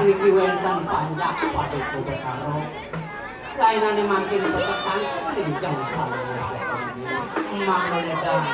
Niki wenten panjak padiku bekaro lainane makin petekan linjeng mang ledang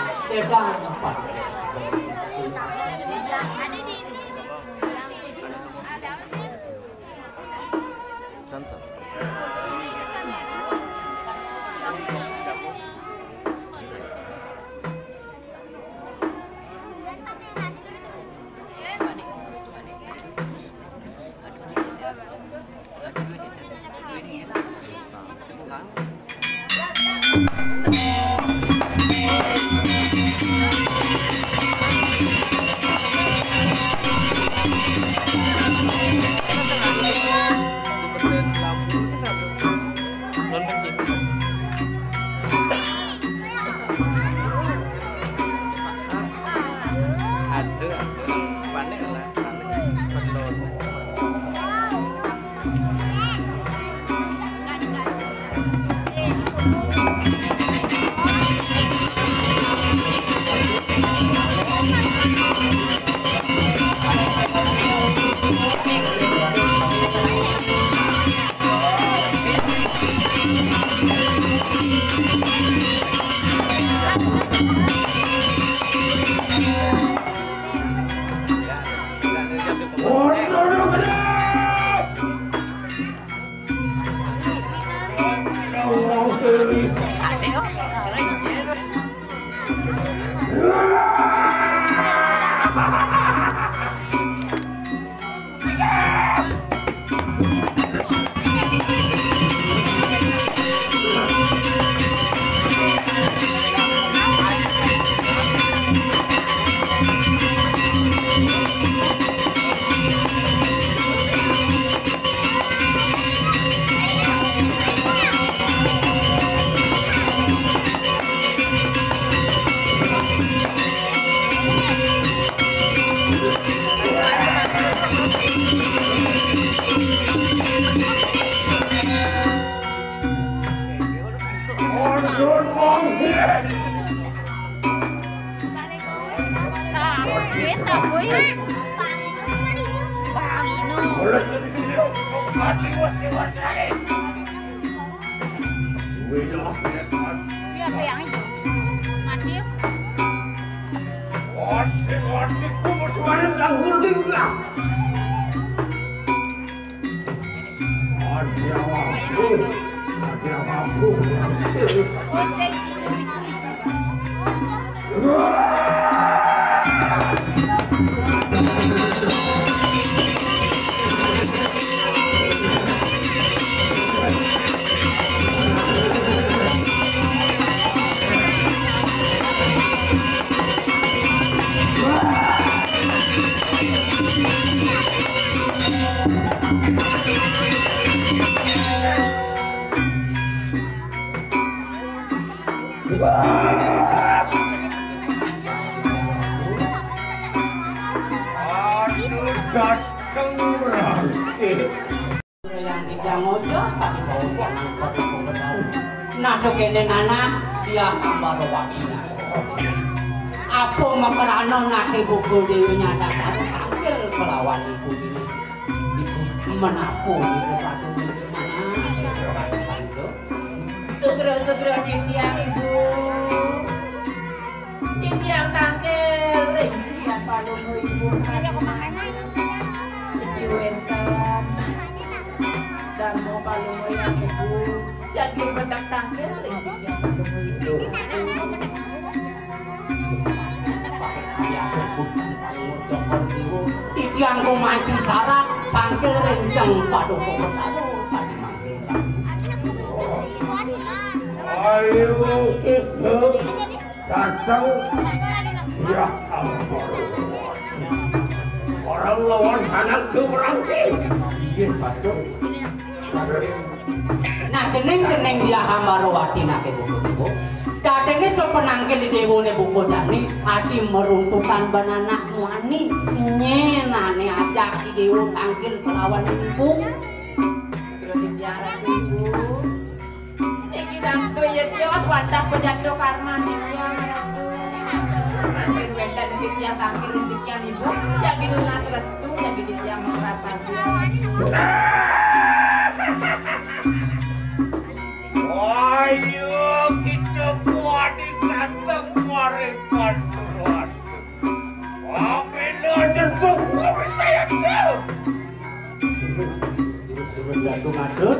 pada Ibu, iki wenten Darmo palungoy ang ibu. Jadi bedak tangkil resiknya palungoy. Titiang kumanti sarak tangkil rencang paduko bersatu tadi manggil. Ayo itu datang ya Allah. Orang lawan sanak ke berangkit. Iya, Patuk. Nah jeneng-jeneng dia Hamarowati nake buku-buku. Dadene sepenangkel di dewone buku jani ati meruntutan banana muani nyenane ajak di dewo tangkil kelawan ibu. Segera diarah ibu. Iki sampai ya tios wadah pejando karman ya maratu. Tangkil wenda detik yang tangkil rezekian ibu. Jadi lunas restu jadi dia mengerapkan. Ayo kita buat datang mari bantuan. Apabila tentu saya tahu. Terus satu ngadut.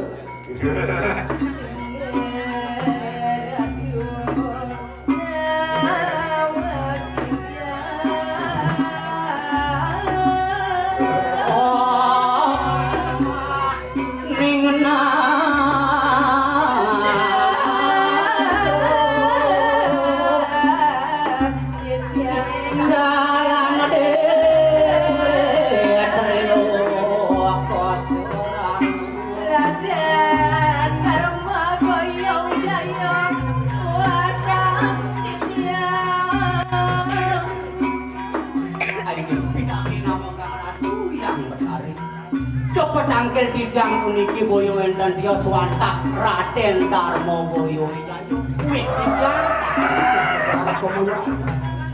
Tangkil didang puniki boyo enten dia swantah Raden Darmo Boyo Wijayo kuwi didang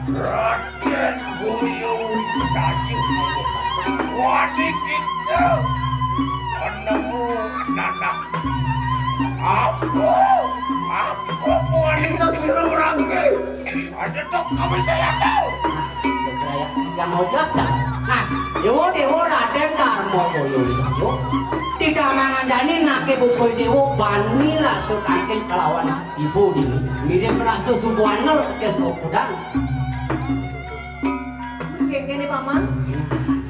Raden Boyo Wijayo wadi kita penemu nanak aku wanita kira berangkit ada tuh kami saya tahu yang mau jaga nah dewo Raden Darmo Boyo Wijayo tidak mengandani nake buku dewo bani rasu tangkil kelawan ibu dini mirip rasu subuanel keken kudang Mungkin gini paman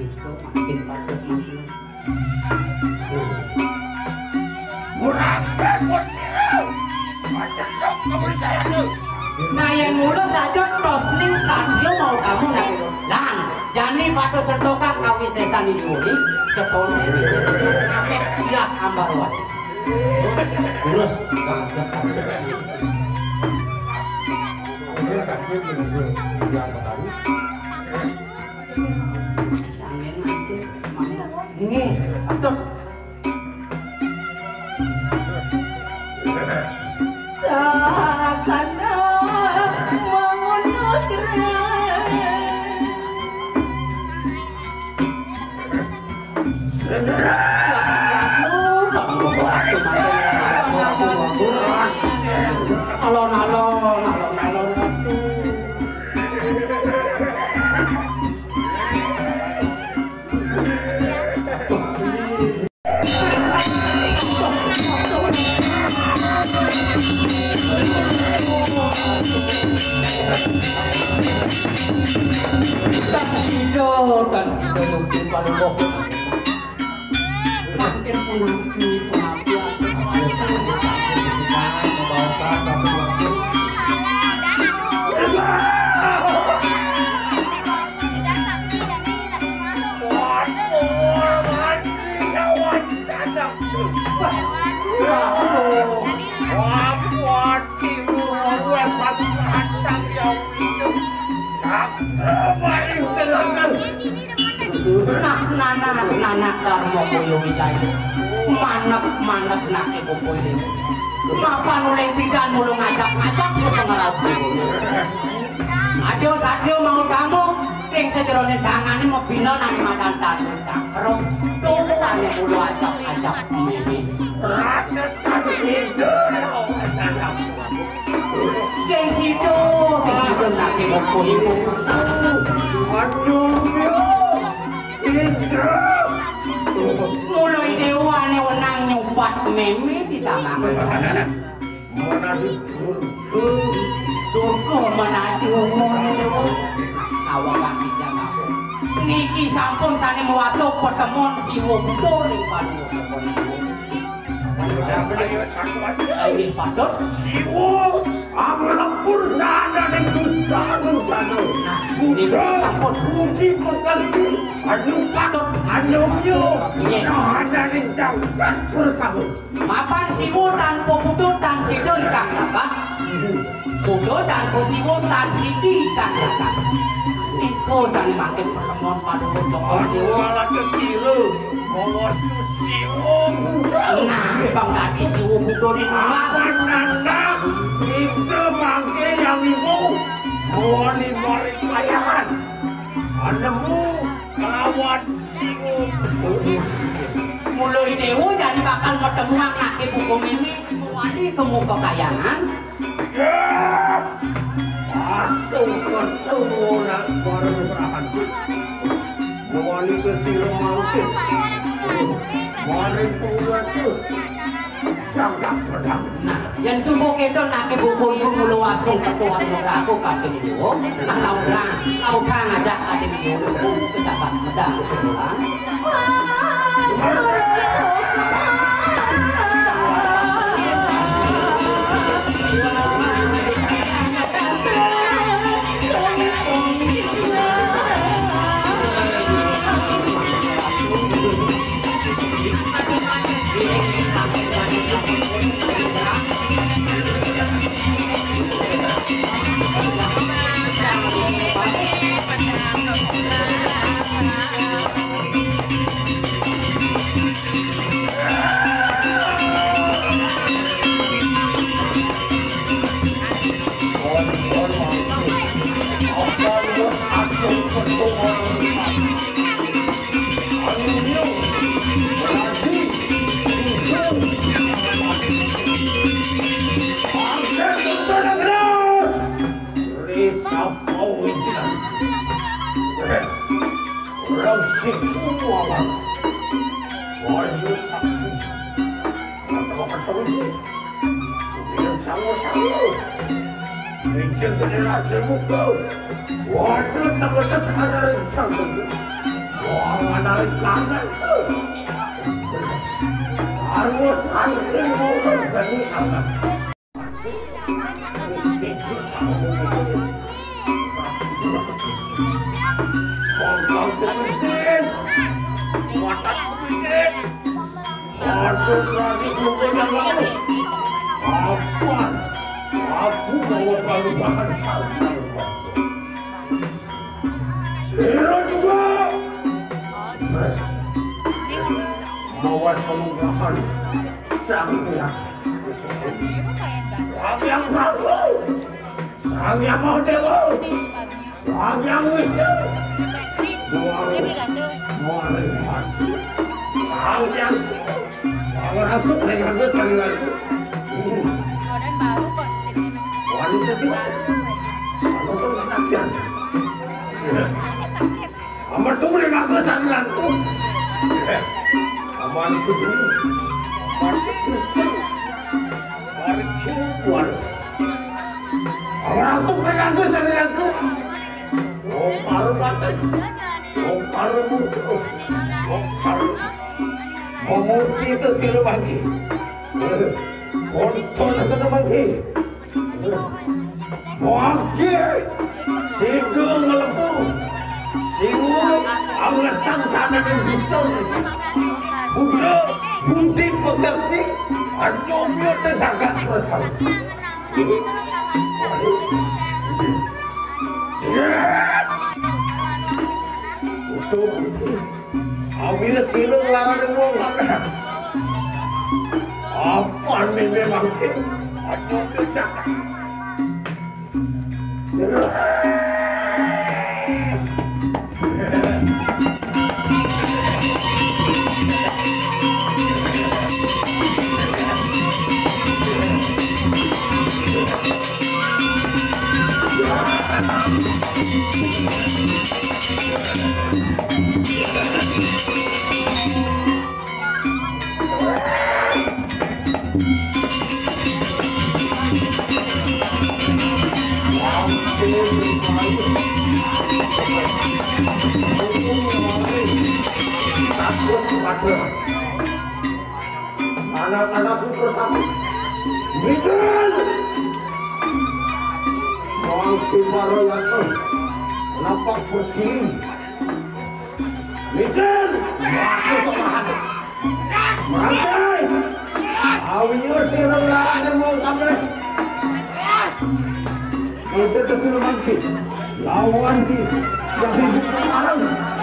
itu makin patut berangkit bertirau ada tuh kami saya tahu nah yang mulu saja tosning sadio mau kamu nak itu dan jani pada setokan kawisesan ini muli setone itu sampai dia Ambarwati terus kagak kabeh Dia kaki bener yang tadi. angin makin ini aduh Saksana mengunus gerak alon-alon dan sido yung palubo makin punapi Nanak Darmo Boyo Wijayo manak nake buku ini mapan uleng pidan mulu ngajak sepengaruh ibunya aduh sadio mau kamu yang sejeronin dangane mau bina nani madan tandun cakruk tuane mulu ajak mimi sing sido nake buku ibu mulai dewane wenang nyoba Pat meme ditamakan. Mana diturku. Turku menadi umur itu. Awak kaki jaga. Niki sampun sane mewasuk pertemuan si Wongdo ning padu. Ini patut. Siwo, aku lempur sana ning Gustaну sana. Niki sampun Budi mengerti. Anu patut, anu nyu. Sana ning jangkas bersama. mapan siwo tanpa putut tan sido ikang dapat. Putut tanpa siwo tan sidi ikang dapat. Iko sane makin pertemuan padu Joko Dewa. Malah kecil. Bawas tu siwo. Nah, bang tadi siwo budo di rumah. Anak-anak itu mangke yang ibu mewani marik layahan. Anemu lawan siwo. Mulai dewa jadi bakal ketemu anak ibu ini mewani kemu kekayangan. Masuk ketemu nak baru berahan. Mewani ke silo mangke. Mari pulang tu. Jangan pedang. Nah, yang sumbu itu nak ibu mulu asing ketua demokraku kaki ini dewa. Nah, lauka ngajak kaki ini dewa ke dapat medang. Aku mau bahan santan. Siro juga. Bawa pengunggahan sang yang Prabu, sang yang Mahadewa, sang yang Wisnu, Muarifat, sang yang masuk dengan kecantikanku. Wanita juga, kalau pun kesaksian, amat tuh dengan kecantikanku. Aman itu ini, mari Kristen, mari Cirebon. Aman aku dengan kecantikanku. Oh paru batin, oh paru muka, oh paru. Memurti itu silu bagi, kontrol itu bagi. Bagi, sidung melempur, singgung, alasan sana dan sistem. Buddha, budi pekerti, anomio terjagat bersama. Untuk ambil silung larang wong apa memang anomio terjagat. kepada anak-anakku bersama Mijen Mangki Maroyanto nampak bersih Mijen masuk ke hati Mangkai awinya sirang dan mau kamera kita tersiru Mangki lawan di yang hidup kemarin